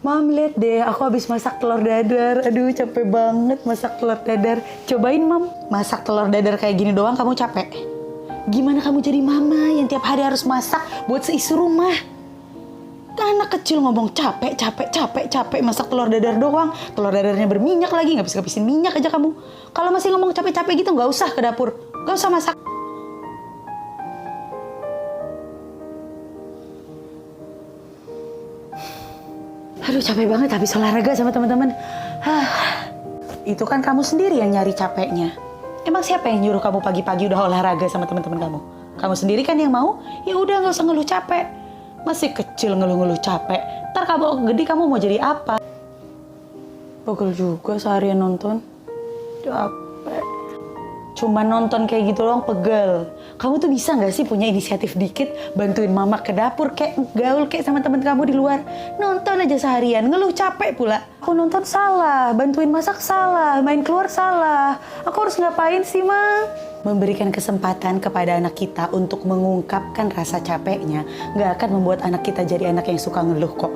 Mam, lihat deh, aku habis masak telur dadar. Aduh, capek banget masak telur dadar. Cobain, Mam. Masak telur dadar kayak gini doang kamu capek? Gimana kamu jadi mama yang tiap hari harus masak buat seisi rumah? Anak kecil ngomong capek masak telur dadar doang. Telur dadarnya berminyak lagi, nggak bisa habisin minyak aja kamu. Kalau masih ngomong capek gitu, nggak usah ke dapur. Nggak usah masak. Aduh, capek banget habis olahraga sama teman-teman. Itu kan kamu sendiri yang nyari capeknya. Emang siapa yang nyuruh kamu pagi-pagi udah olahraga sama teman-teman kamu? Kamu sendiri kan yang mau? Ya udah, nggak usah ngeluh capek. Masih kecil ngeluh-ngeluh capek. Ntar kamu gede kamu mau jadi apa? Pegel juga seharian nonton. Capek. Cuma nonton kayak gitu doang pegel. Kamu tuh bisa nggak sih punya inisiatif dikit, bantuin mama ke dapur kayak gaul kayak sama temen kamu di luar. Nonton aja seharian, ngeluh capek pula. Aku nonton salah, bantuin masak salah, main keluar salah. Aku harus ngapain sih, Ma? Memberikan kesempatan kepada anak kita untuk mengungkapkan rasa capeknya nggak akan membuat anak kita jadi anak yang suka ngeluh kok.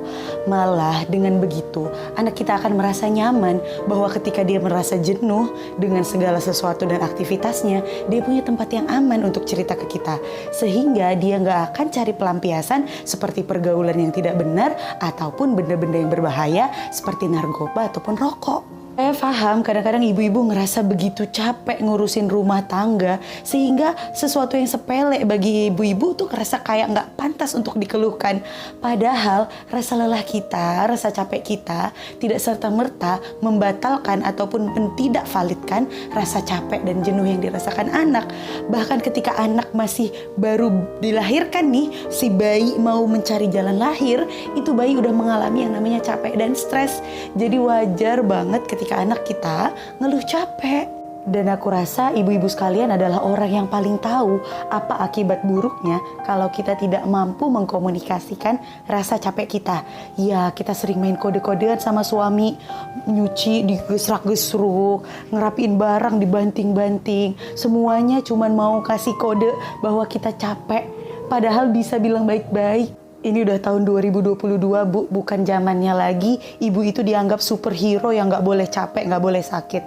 Malah dengan begitu, anak kita akan merasa nyaman bahwa ketika dia merasa jenuh dengan segala sesuatu dan aktivitasnya, dia punya tempat yang aman untuk cerita ke kita. Sehingga dia nggak akan cari pelampiasan seperti pergaulan yang tidak benar ataupun benda-benda yang berbahaya seperti narkoba ataupun rokok. Saya paham kadang-kadang ibu-ibu ngerasa begitu capek ngurusin rumah tangga sehingga sesuatu yang sepele bagi ibu-ibu tuh ngerasa kayak nggak pantas untuk dikeluhkan. Padahal rasa lelah kita, rasa capek kita tidak serta-merta membatalkan ataupun tidak validkan rasa capek dan jenuh yang dirasakan anak. Bahkan ketika anak masih baru dilahirkan nih, si bayi mau mencari jalan lahir, itu bayi udah mengalami yang namanya capek dan stres. Jadi wajar banget ketika anak kita ngeluh capek. Dan aku rasa ibu-ibu sekalian adalah orang yang paling tahu apa akibat buruknya kalau kita tidak mampu mengkomunikasikan rasa capek kita. Ya, kita sering main kode-kodean sama suami, nyuci digesrak-gesruk, ngerapiin barang dibanting-banting. Semuanya cuman mau kasih kode bahwa kita capek. Padahal bisa bilang baik-baik. Ini udah tahun 2022, Bu. Bukan zamannya lagi ibu itu dianggap superhero yang gak boleh capek, gak boleh sakit.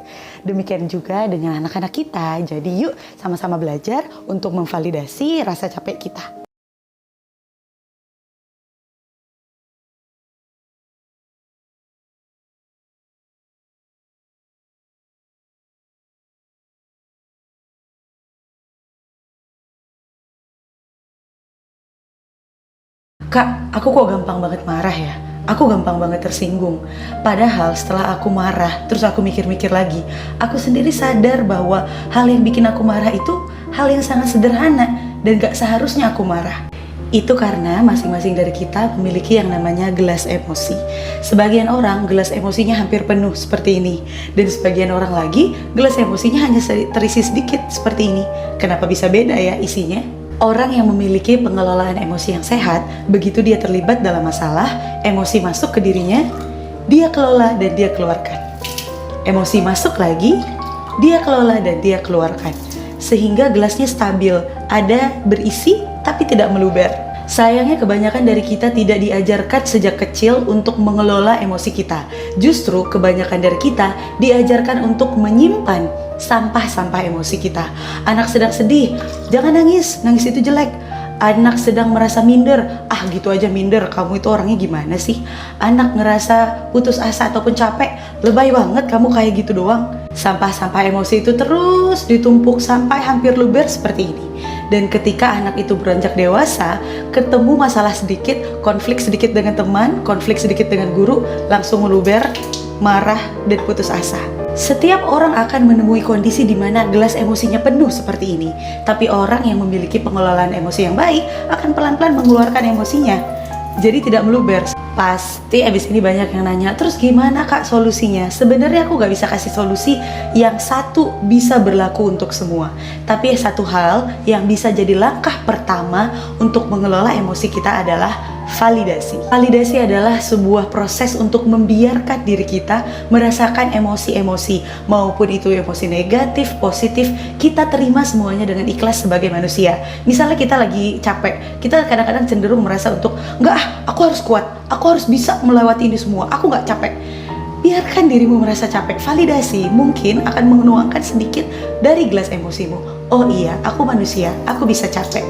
Demikian juga dengan anak-anak kita. Jadi yuk sama-sama belajar untuk memvalidasi rasa capek kita. Kak, aku kok gampang banget marah ya? Aku gampang banget tersinggung. Padahal setelah aku marah, terus aku mikir-mikir lagi, aku sendiri sadar bahwa hal yang bikin aku marah itu hal yang sangat sederhana dan gak seharusnya aku marah. Itu karena masing-masing dari kita memiliki yang namanya gelas emosi. Sebagian orang gelas emosinya hampir penuh seperti ini. Dan sebagian orang lagi gelas emosinya hanya terisi sedikit seperti ini. Kenapa bisa beda ya isinya? Orang yang memiliki pengelolaan emosi yang sehat, begitu dia terlibat dalam masalah, emosi masuk ke dirinya, dia kelola dan dia keluarkan. Emosi masuk lagi, dia kelola dan dia keluarkan. Sehingga gelasnya stabil, ada berisi tapi tidak meluber. Sayangnya kebanyakan dari kita tidak diajarkan sejak kecil untuk mengelola emosi kita. Justru kebanyakan dari kita diajarkan untuk menyimpan sampah-sampah emosi kita. Anak sedang sedih, jangan nangis, nangis itu jelek. Anak sedang merasa minder, gitu aja minder, kamu itu orangnya gimana sih? Anak ngerasa putus asa ataupun capek, lebay banget kamu kayak gitu doang. Sampah-sampah emosi itu terus ditumpuk sampai hampir luber seperti ini. Dan ketika anak itu beranjak dewasa, ketemu masalah sedikit, konflik sedikit dengan teman, konflik sedikit dengan guru, langsung meluber, marah, dan putus asa. Setiap orang akan menemui kondisi di mana gelas emosinya penuh seperti ini. Tapi orang yang memiliki pengelolaan emosi yang baik akan pelan-pelan mengeluarkan emosinya. Jadi tidak meluber. Pasti abis ini banyak yang nanya, terus gimana Kak solusinya? Sebenarnya aku gak bisa kasih solusi yang satu bisa berlaku untuk semua. Tapi satu hal yang bisa jadi langkah pertama untuk mengelola emosi kita adalah validasi. Validasi adalah sebuah proses untuk membiarkan diri kita merasakan emosi-emosi, maupun itu emosi negatif, positif, kita terima semuanya dengan ikhlas sebagai manusia. Misalnya kita lagi capek, kita kadang-kadang cenderung merasa untuk Enggak, aku harus kuat, aku harus bisa melewati ini semua, aku nggak capek. Biarkan dirimu merasa capek. Validasi mungkin akan menuangkan sedikit dari gelas emosimu. Oh iya, aku manusia, aku bisa capek.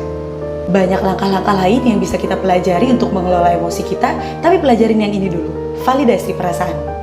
Banyak langkah-langkah lain yang bisa kita pelajari untuk mengelola emosi kita, tapi pelajarin yang ini dulu. Validasi perasaan.